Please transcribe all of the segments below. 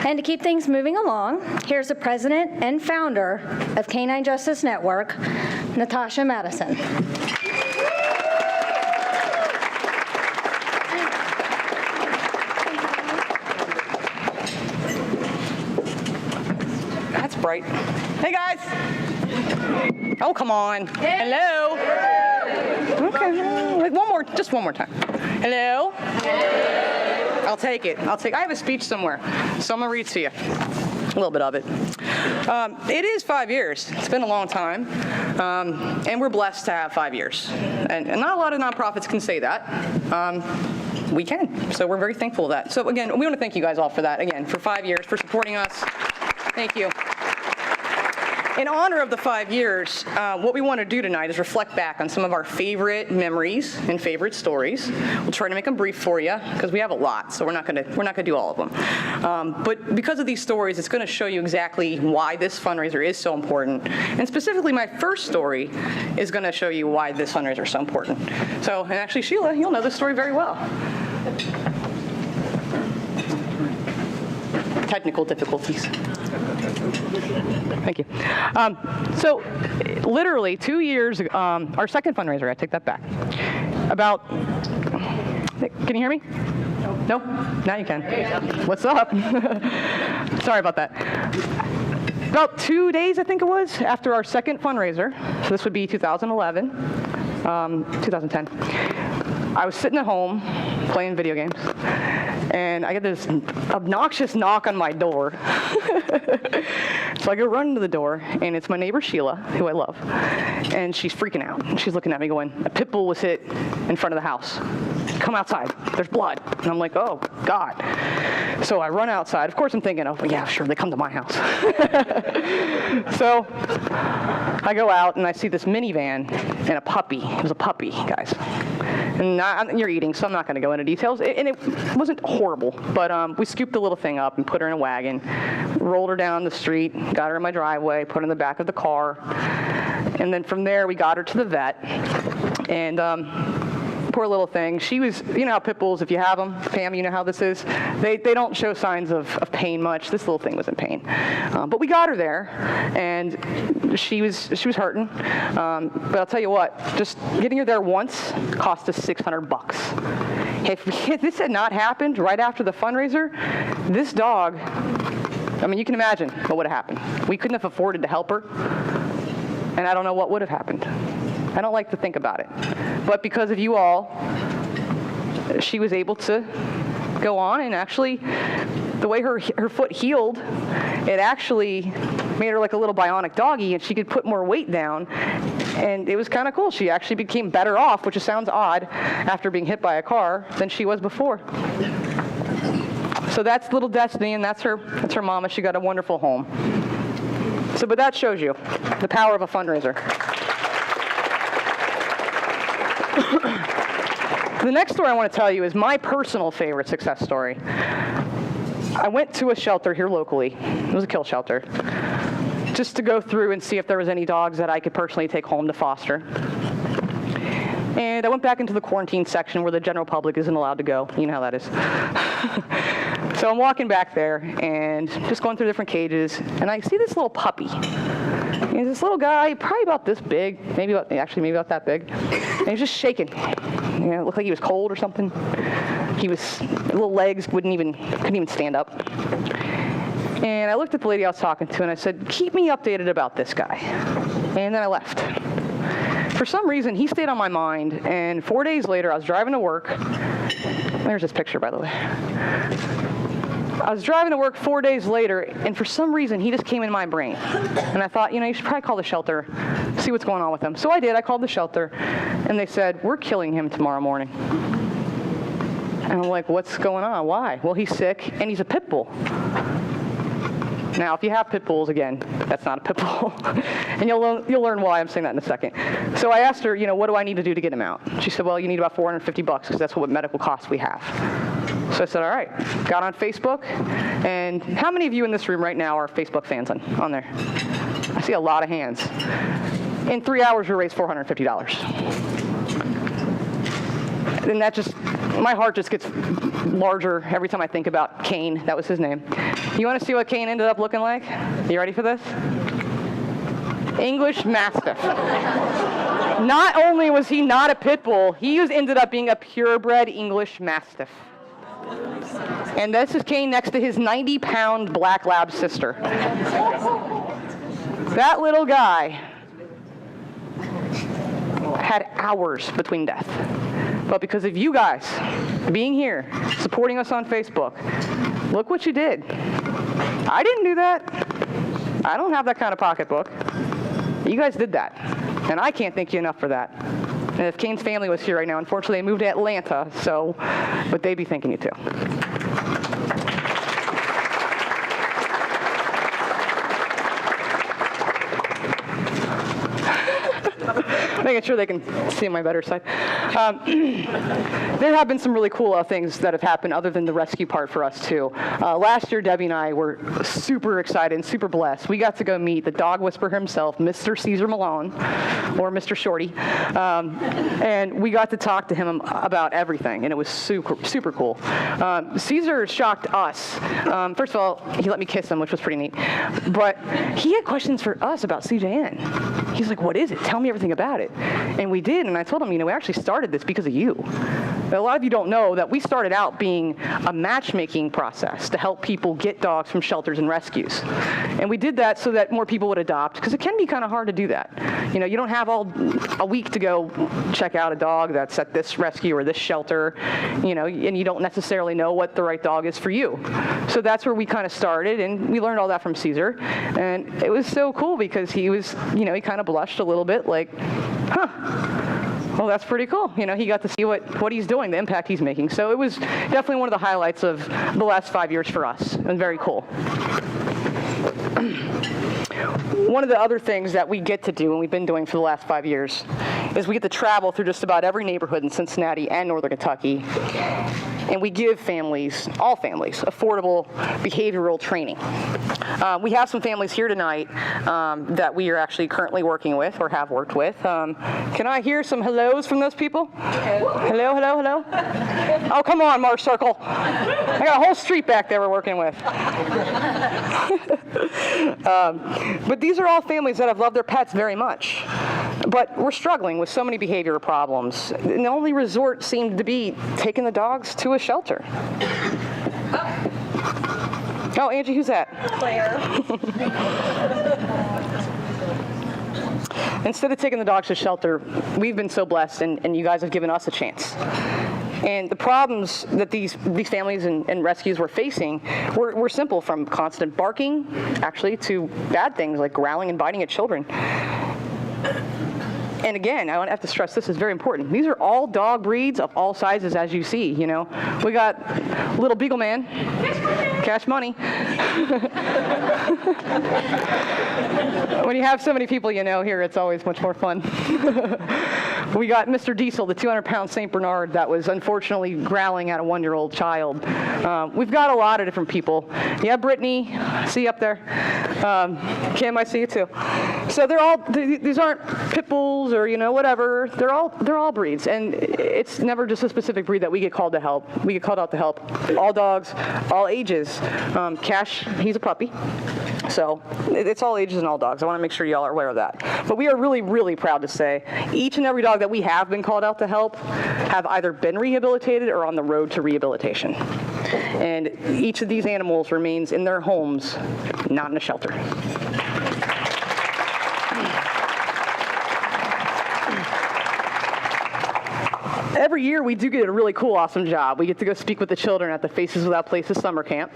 And to keep things moving along, here's the president and founder of Canine Justice Network, Natasha Madison. That's bright. Hey, guys. Oh, come on. Hello. Okay, one more, just one more time. Hello. I'll take it. I have a speech somewhere, so I'm gonna read to you a little bit of it. It is 5 years. It's been a long time, and we're blessed to have 5 years. And not a lot of nonprofits can say that. We can, so we're very thankful for that. So again, we want to thank you guys all for that. Again, for 5 years, for supporting us. Thank you. In honor of the 5 years, what we want to do tonight is reflect back on some of our favorite memories and favorite stories. We'll try to make them brief for you because we have a lot, so we're not going to do all of them. But because of these stories, it's going to show you exactly why this fundraiser is so important. And specifically, my first story is going to show you why this fundraiser is so important. So, and actually, Sheila, you'll know this story very well. Technical difficulties. Thank you. So literally 2 years, our second fundraiser, I take that back. About, can you hear me? No? Now you can. What's up? Sorry about that. About 2 days, I think it was, after our second fundraiser, so this would be 2011, 2010, I was sitting at home playing video games, and I get this obnoxious knock on my door. So I go running to the door, and it's my neighbor Sheila, who I love, and she's freaking out. She's looking at me going, a pit bull was hit in front of the house. Come outside, there's blood. And I'm like, oh, God. So I run outside. Of course I'm thinking, oh, yeah, sure, they come to my house. So I go out, and I see this minivan and a puppy. It was a puppy, guys. And you're eating, so I'm not going to go into details. And it wasn't horrible, but we scooped the little thing up and put her in a wagon, rolled her down the street, got her in my driveway, put her in the back of the car, and then from there we got her to the vet. And poor little thing, she was, you know how pit bulls, if you have them, Pam, you know how this is, they don't show signs of pain much. This little thing was in pain. But we got her there, and she was hurting. But I'll tell you what, just getting her there once cost us $600. If this had not happened right after the fundraiser, this dog, I mean, you can imagine what would have happened. We couldn't have afforded to help her, and I don't know what would have happened. I don't like to think about it. But because of you all, she was able to go on, and actually, the way her foot healed, it actually made her like a little bionic doggy, and she could put more weight down, and it was kind of cool. She actually became better off, which sounds odd, after being hit by a car than she was before. So that's little Destiny, and that's her mama. She got a wonderful home. So, but that shows you the power of a fundraiser. The next story I want to tell you is my personal favorite success story. I went to a shelter here locally. It was a kill shelter, just to go through and see if there was any dogs that I could personally take home to foster. And I went back into the quarantine section where the general public isn't allowed to go. You know how that is. So I'm walking back there and just going through different cages, and I see this little puppy. And this little guy, probably about this big, maybe about that big, and he's just shaking. You know, it looked like he was cold or something. His little legs couldn't even stand up. And I looked at the lady I was talking to, and I said, keep me updated about this guy. And then I left. For some reason, he stayed on my mind, and 4 days later, I was driving to work. There's this picture, by the way. I was driving to work 4 days later, and for some reason, he just came in my brain. And I thought, you know, you should probably call the shelter, see what's going on with him. So I did. I called the shelter, and they said, we're killing him tomorrow morning. And I'm like, what's going on? Why? Well, he's sick, and he's a pit bull. Now, if you have pit bulls, again, that's not a pit bull. And you'll learn why. I'm saying that in a second. So I asked her, you know, what do I need to do to get him out? She said, well, you need about $450 because that's what medical costs we have. So I said, all right. Got on Facebook. And how many of you in this room right now are Facebook fans on there? I see a lot of hands. In 3 hours, we raised $450. And that just, my heart just gets larger every time I think about Kane. That was his name. You want to see what Kane ended up looking like? You ready for this? English Mastiff. Not only was he not a pit bull, he ended up being a purebred English Mastiff. And this is Kane next to his 90-pound black lab sister. That little guy had hours between death. But because of you guys being here, supporting us on Facebook, look what you did. I didn't do that. I don't have that kind of pocketbook. You guys did that. And I can't thank you enough for that. And if Kane's family was here right now, unfortunately they moved to Atlanta, but they'd be thanking you too. Making sure they can see my better side. There have been some really cool things that have happened other than the rescue part for us too. Last year, Debbie and I were super excited and super blessed. We got to go meet the dog whisperer himself, Mr. Caesar Malone, or Mr. Shorty, and we got to talk to him about everything, and it was super cool. Caesar shocked us. First of all, he let me kiss him, which was pretty neat, but he had questions for us about CJN. He's like, what is it? Tell me everything about it. And we did, and I told him, we actually started this because of you. A lot of you don't know that we started out being a matchmaking process to help people get dogs from shelters and rescues. And we did that so that more people would adopt, because it can be kind of hard to do that. You don't have a week to go check out a dog that's at this rescue or this shelter, and you don't necessarily know what the right dog is for you. So that's where we kind of started, and we learned all that from Caesar. And it was so cool because he was, he kind of blushed a little bit like, huh, well, that's pretty cool. He got to see what he's doing, the impact he's making. So it was definitely one of the highlights of the last 5 years for us, and very cool. One of the other things that we get to do, and we've been doing for the last 5 years, is we get to travel through just about every neighborhood in Cincinnati and Northern Kentucky, and we give families, all families, affordable behavioral training. We have some families here tonight that we are actually currently working with or have worked with. Can I hear some hellos from those people? Hello, hello, hello. Oh, come on, Marsh Circle. I got a whole street back there we're working with. But these are all families that have loved their pets very much. But we're struggling with so many behavioral problems. And the only resort seemed to be taking the dogs to a shelter. Oh, Angie, who's that? Claire. Instead of taking the dogs to shelter, we've been so blessed, and you guys have given us a chance. And the problems that these families and rescues were facing were simple, from constant barking, actually, to bad things like growling and biting at children. And again, I have to stress, this is very important. These are all dog breeds of all sizes, as you see. We got little Beagle Man, Cash Money. When you have so many people here, it's always much more fun. We got Mr. Diesel, the 200-pound St. Bernard that was unfortunately growling at a 1-year-old child. We've got a lot of different people. Yeah, Brittany, see you up there. Kim, I see you too. So these aren't pit bulls or whatever. They're all breeds, and it's never just a specific breed that we get called to help. We get called out to help all dogs, all ages. Cash, he's a puppy. So it's all ages and all dogs. I want to make sure y'all are aware of that. But we are really, really proud to say each and every dog that we have been called out to help have either been rehabilitated or on the road to rehabilitation. And each of these animals remains in their homes, not in a shelter. Every year we do get a really cool, awesome job. We get to go speak with the children at the Faces Without Places summer camp.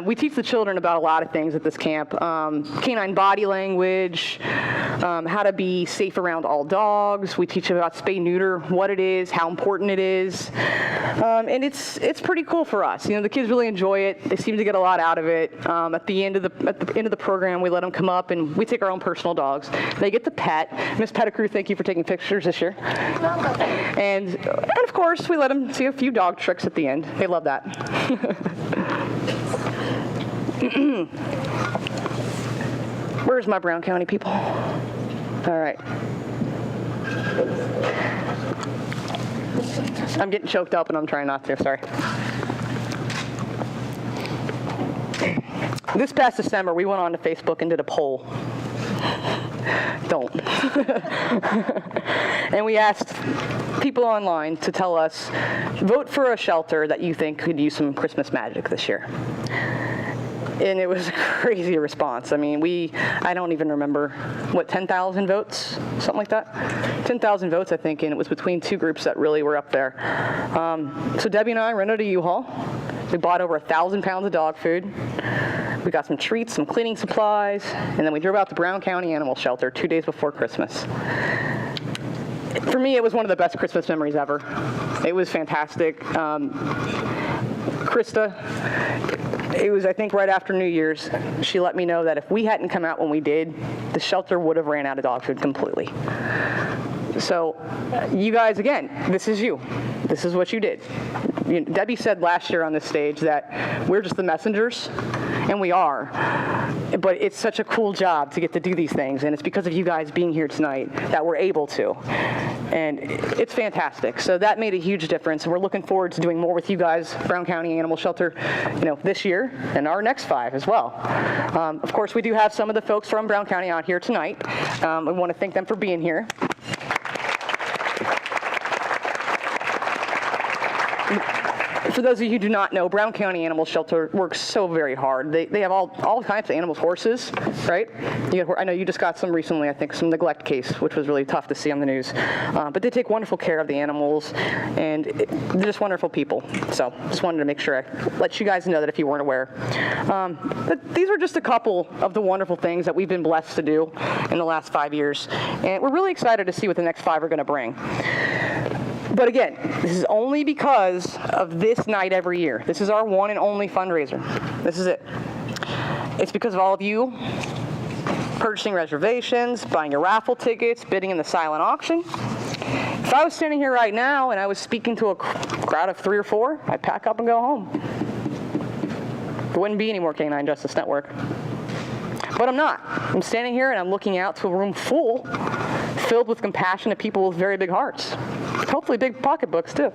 We teach the children about a lot of things at this camp. Canine body language, how to be safe around all dogs. We teach them about spay-neuter, what it is, how important it is. And it's pretty cool for us. The kids really enjoy it. They seem to get a lot out of it. At the end of the program, we let them come up and we take our own personal dogs. They get to pet. Miss Pettigrew, thank you for taking pictures this year. And of course, we let them see a few dog tricks at the end. They love that. Where's my Brown County people? All right. I'm getting choked up and I'm trying not to, sorry. This past December, we went on to Facebook and did a poll. Don't. And we asked people online to tell us, vote for a shelter that you think could use some Christmas magic this year. And it was a crazy response. I mean, I don't even remember, 10,000 votes? Something like that? 10,000 votes, I think, and it was between two groups that really were up there. So Debbie and I rented a U-Haul. We bought over 1,000 pounds of dog food. We got some treats, some cleaning supplies, and then we drove out to Brown County Animal Shelter 2 days before Christmas. For me, it was one of the best Christmas memories ever. It was fantastic. Krista, it was, I think, right after New Year's, she let me know that if we hadn't come out when we did, the shelter would have ran out of dog food completely. So, you guys, again, this is you. This is what you did. Debbie said last year on this stage that we're just the messengers, and we are. But it's such a cool job to get to do these things, and it's because of you guys being here tonight that we're able to. And it's fantastic. So that made a huge difference, and we're looking forward to doing more with you guys, Brown County Animal Shelter, this year and our next 5 as well. Of course, we do have some of the folks from Brown County out here tonight. We want to thank them for being here. For those of you who do not know, Brown County Animal Shelter works so very hard. They have all kinds of animals, horses, right? I know you just got some recently, I think, some neglect case, which was really tough to see on the news. But they take wonderful care of the animals, and they're just wonderful people. So just wanted to make sure I let you guys know that if you weren't aware. But these are just a couple of the wonderful things that we've been blessed to do in the last 5 years. And we're really excited to see what the next 5 are going to bring. But again, this is only because of this night every year. This is our one and only fundraiser. This is it. It's because of all of you purchasing reservations, buying your raffle tickets, bidding in the silent auction. If I was standing here right now and I was speaking to a crowd of 3 or 4, I'd pack up and go home. There wouldn't be any more Canine Justice Network. But I'm not. I'm standing here and I'm looking out to a room filled with compassionate people with very big hearts. Hopefully big pocketbooks, too.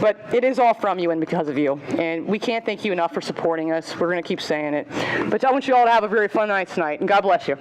But it is all from you and because of you. And we can't thank you enough for supporting us. We're going to keep saying it. But I want you all to have a very fun night tonight, and God bless you.